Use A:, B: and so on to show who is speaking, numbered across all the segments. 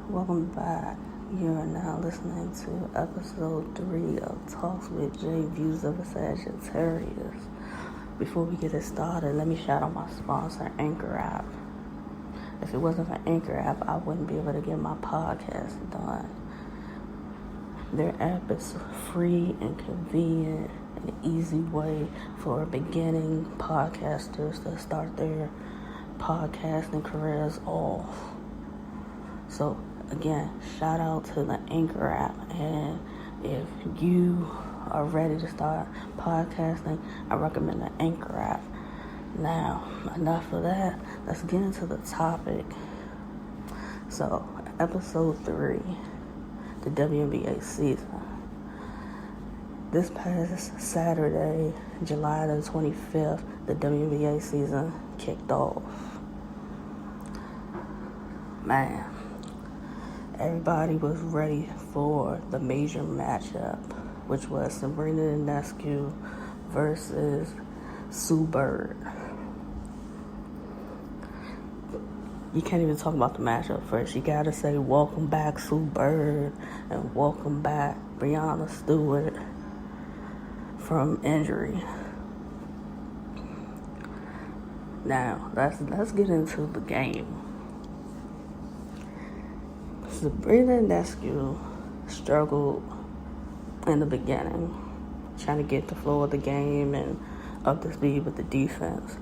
A: Welcome back. You are now listening to episode 3 of Talks with Jay, Views of a Sagittarius. Before we get it started, let me shout out my sponsor, Anchor app. If it wasn't for Anchor app, I wouldn't be able to get my podcast done. Their app is free and convenient and an easy way for beginning podcasters to start their podcasting careers off. So again, shout out to the Anchor app, and if you are ready to start podcasting, I recommend the Anchor app. Now, enough of that, let's get into the topic. So, episode 3, the WNBA season. This past Saturday, July the 25th, the WNBA season kicked off. Man, everybody was ready for the major matchup, which was Sabrina Ionesco versus Sue Bird. You can't even talk about the matchup first. You gotta say welcome back Sue Bird and welcome back Breanna Stewart from injury. Now, let's get into the game. Sabrina Ionesco struggled in the beginning, trying to get the flow of the game and up to speed with the defense.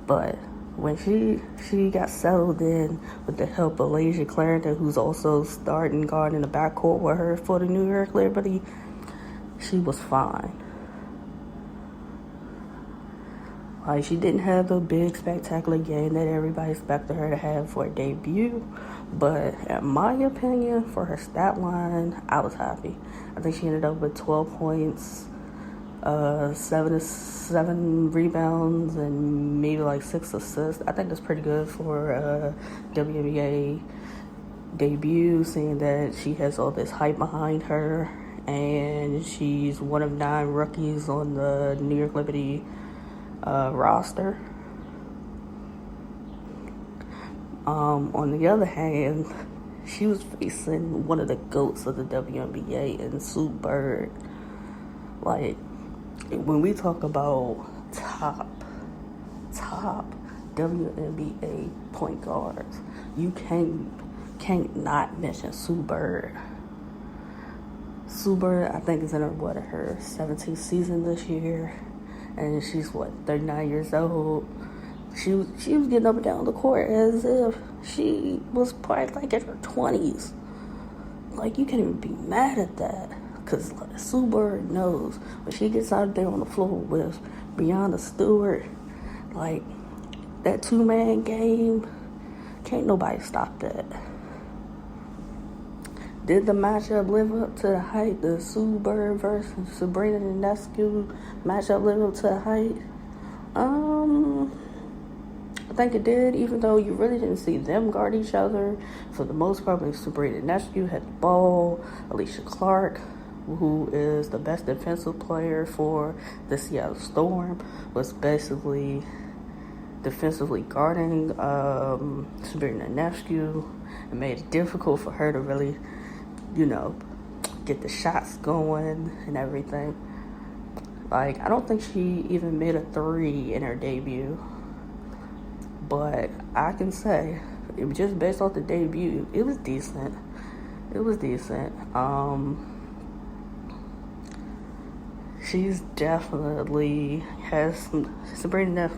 A: But when she got settled in with the help of Lasia Clarendon, who's also starting guard in the backcourt with her for the New York Liberty, she was fine. Like, she didn't have the big, spectacular game that everybody expected her to have for a debut. But in my opinion, for her stat line, I was happy. I think she ended up with 12 points, 7 rebounds, and maybe like 6 assists. I think that's pretty good for a WNBA debut, seeing that she has all this hype behind her. And she's one of 9 rookies on the New York Liberty roster. On the other hand, she was facing one of the GOATs of the WNBA in Sue Bird. Like, when we talk about top WNBA point guards, you can't not mention Sue Bird. Sue Bird, I think, is in her 17th season this year. And she's 39 years old. She was getting up and down the court as if she was probably like in her 20s. Like, you can't even be mad at that, because Sue Bird knows when she gets out there on the floor with Breanna Stewart, like, that 2-man game, can't nobody stop that. Did the matchup live up to the hype? The Sue Bird versus Sabrina Ionesco matchup live up to the hype? I think it did, even though you really didn't see them guard each other. For the most part, when Sabrina Ionesco had the ball, Alysha Clark, who is the best defensive player for the Seattle Storm, was basically defensively guarding Sabrina Ionesco, and made it difficult for her to really, get the shots going and everything. Like, I don't think she even made a 3 in her debut. But I can say, just based off the debut, it was decent. She's definitely has some, Sabrina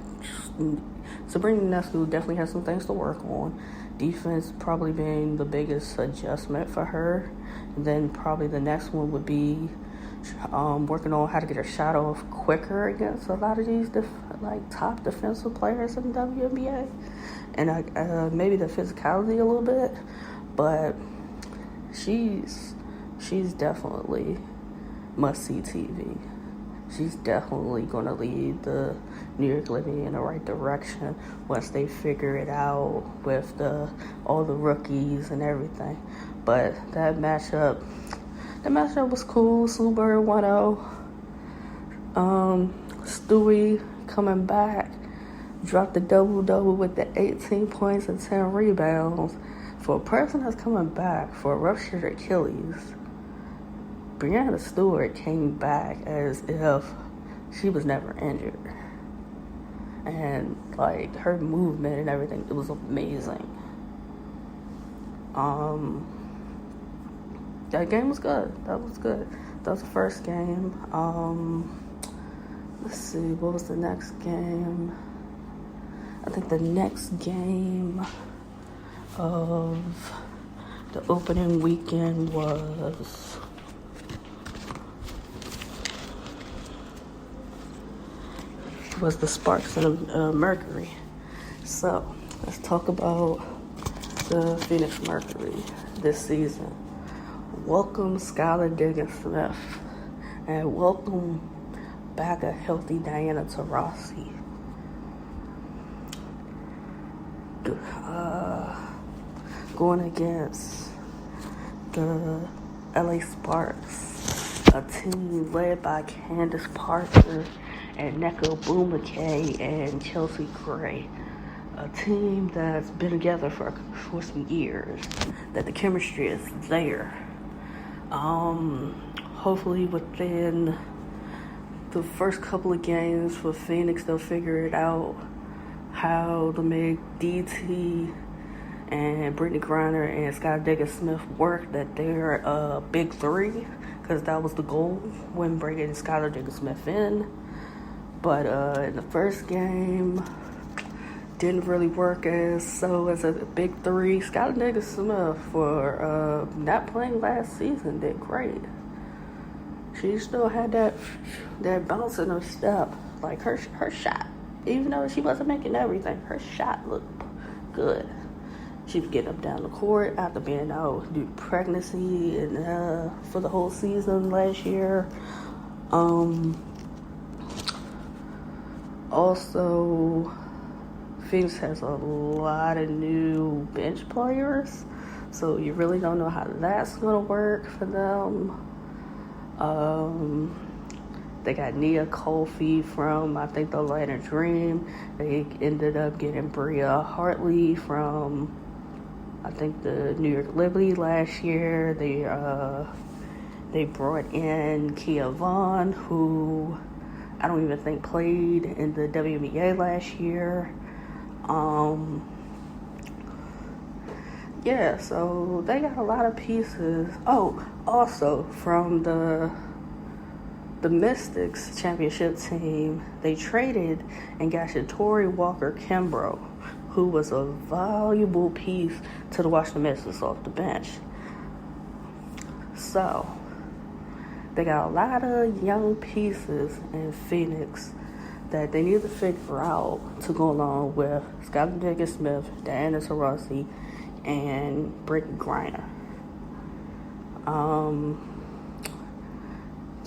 A: Ionesco definitely has some things to work on. Defense probably being the biggest adjustment for her. And then probably the next one would be working on how to get her shot off quicker against a lot of these top defensive players in the WNBA, and maybe the physicality a little bit. But she's definitely must-see TV. She's definitely going to lead the New York Liberty in the right direction once they figure it out with all the rookies and everything. But that matchup was cool. Sue Bird 1-0. Stewie coming back, dropped the double-double with the 18 points and 10 rebounds For a person that's coming back for a ruptured Achilles, Breanna Stewart came back as if she was never injured. And, like, her movement and everything, it was amazing. That game was good. That was good. That was the first game. Let's see, what was the next game? I think the next game of the opening weekend was the Sparks and Mercury. So let's talk about the Phoenix Mercury this season. Welcome Skylar Diggins-Smith, and welcome back a healthy Diana Taurasi. Going against the LA Sparks, a team led by Candace Parker and Neko Bumake and Chelsea Gray. A team that's been together for some years, that the chemistry is there. Hopefully within the first couple of games for Phoenix, they'll figure it out how to make DT and Brittany Griner and Skylar Diggins-Smith work, that they're a big three, because that was the goal when bringing Skylar Diggins-Smith in. But in the first game, didn't really work as a big three. Skylar Diggins-Smith, for not playing last season, did great. She still had that bounce in her step, like her shot. Even though she wasn't making everything, her shot looked good. She was getting up down the court after being out due to pregnancy and for the whole season last year. Also, Phoenix has a lot of new bench players, so you really don't know how that's going to work for them. They got Nia Colfie from, I think, the Atlanta Dream. They ended up getting Bria Hartley from, I think, the New York Liberty last year. They brought in Kia Vaughn, who I don't even think played in the WNBA last year. Yeah, so they got a lot of pieces. Oh, also from the Mystics championship team, they traded and got Shatori Walker-Kimbrough, who was a valuable piece to the Washington Mystics off the bench. So they got a lot of young pieces in Phoenix that they need to figure out to go along with Skylar Diggins-Smith, Diana Taurasi, and Brittany Griner.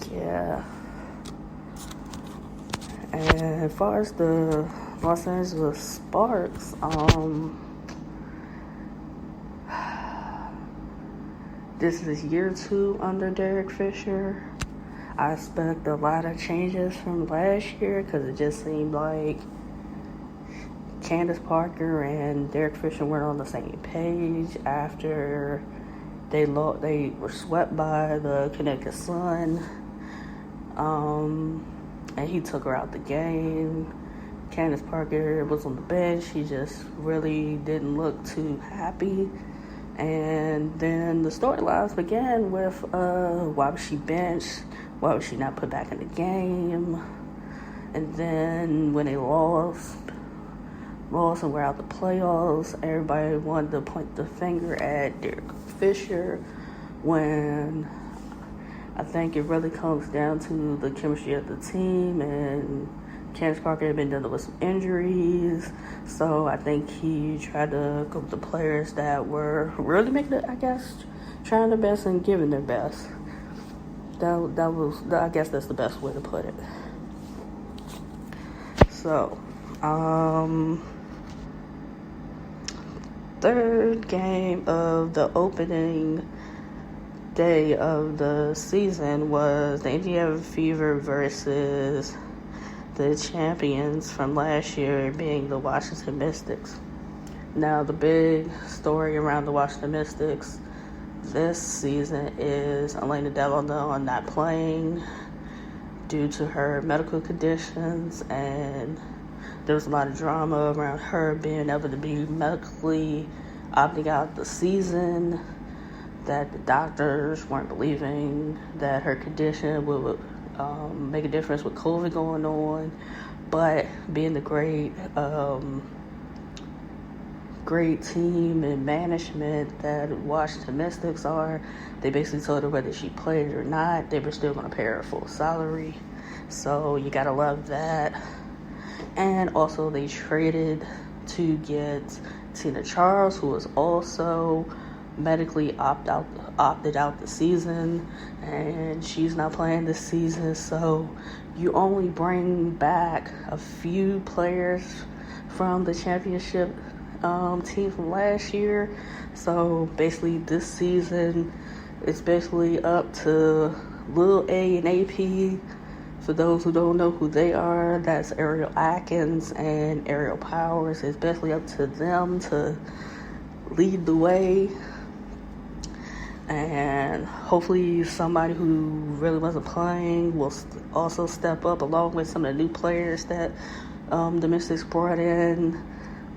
A: Yeah. And as far as the Los Angeles Sparks, this is year 2 under Derek Fisher. I expect a lot of changes from last year, because it just seemed like Candace Parker and Derek Fisher weren't on the same page after they were swept by the Connecticut Sun, and he took her out the game. Candace Parker was on the bench. She just really didn't look too happy. And then the storylines began with why was she benched? Why was she not put back in the game? And then when they lost and were out the playoffs, everybody wanted to point the finger at Derek Fisher, when I think it really comes down to the chemistry of the team, and Candace Parker had been dealing with some injuries, so I think he tried to go with the players that were really trying their best and giving their best. I guess that's the best way to put it. So, third game of the opening day of the season was the Indiana Fever versus the champions from last year, being the Washington Mystics. Now, the big story around the Washington Mystics this season is Elena Delano not playing due to her medical conditions, and there was a lot of drama around her being able to be medically opting out the season, that the doctors weren't believing that her condition would make a difference with COVID going on. But being the great team and management that Washington Mystics are, they basically told her whether she played or not, they were still going to pay her full salary. So you gotta love that. And also they traded to get Tina Charles, who was also medically opted out the season, and she's not playing this season. So you only bring back a few players from the championship team from last year. So basically this season it's basically up to Lil A and AP. For those who don't know who they are, that's Ariel Atkins and Ariel Powers. It's basically up to them to lead the way. And hopefully somebody who really wasn't playing will also step up, along with some of the new players that the Mystics brought in,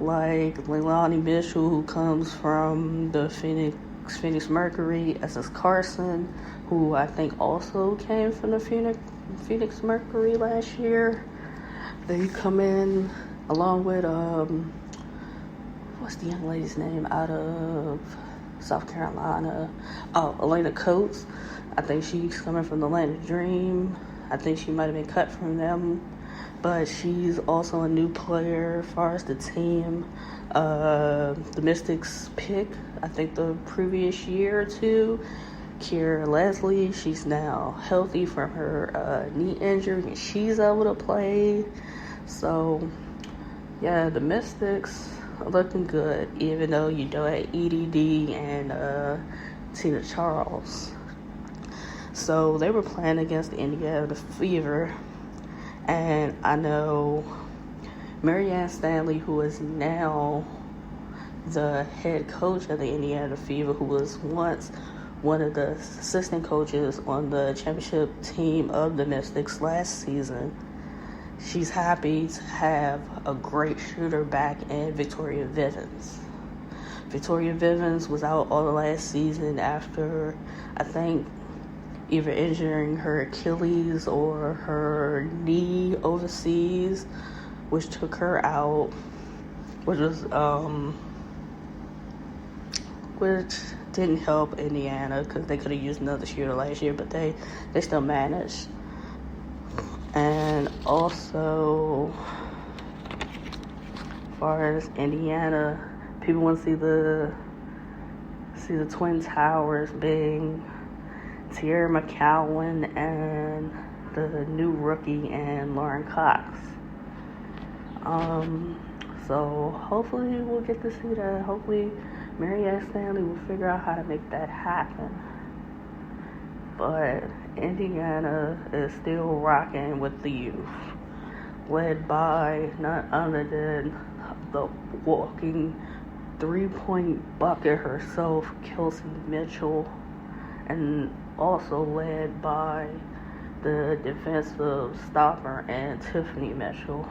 A: like Leilani Mitchell, who comes from the Phoenix Mercury, SS Carson, who I think also came from the Phoenix Mercury last year. They come in along with what's the young lady's name out of South Carolina? Oh, Elena Coates. I think she's coming from the Land of Dream. I think she might have been cut from them, but she's also a new player as far as the team. The Mystics pick, I think the previous year or two, Kiera Leslie, she's now healthy from her knee injury, and she's able to play. So, yeah, the Mystics are looking good, even though you don't have EDD and Tina Charles. So, they were playing against the Indiana Fever, and I know Marianne Stanley, who is now the head coach of the Indiana Fever, who was once one of the assistant coaches on the championship team of the Mystics last season. She's happy to have a great shooter back in Victoria Vivens. Victoria Vivens was out all the last season after, I think, either injuring her Achilles or her knee overseas, which took her out, which didn't help Indiana because they could have used another shooter last year, but they still managed. And also, as far as Indiana, people want to see the Twin Towers being Tierra McCowan and the new rookie and Lauren Cox. So hopefully we'll get to see that. Hopefully Marianne Stanley will figure out how to make that happen. But Indiana is still rocking with the youth, led by none other than the walking three-point bucket herself, Kelsey Mitchell, and also led by the defensive stopper and Tiffany Mitchell,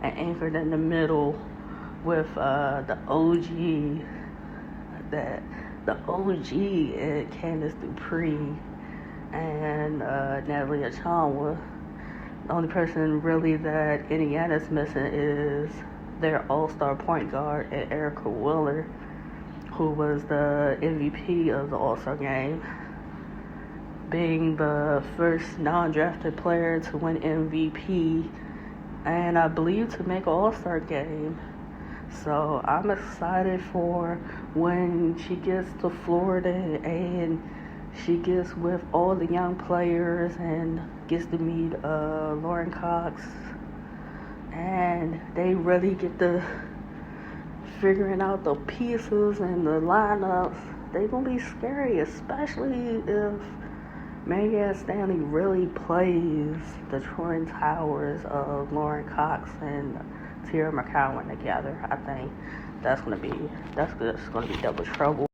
A: and anchored in the middle with the OG and Candace Dupree and Natalie Achanwa. The only person really that Indiana's missing is their all-star point guard, Erica Wheeler, who was the MVP of the All-Star game, being the first non-drafted player to win MVP, and I believe to make an All-Star game. So I'm excited for when she gets to Florida and she gets with all the young players and gets to meet Lauren Cox, and they really get to figuring out the pieces and the lineups. They're gonna be scary, especially if Marianne Stanley really plays the Twin Towers of Lauren Cox and Tierra McCowan together. I think that's just gonna be double trouble.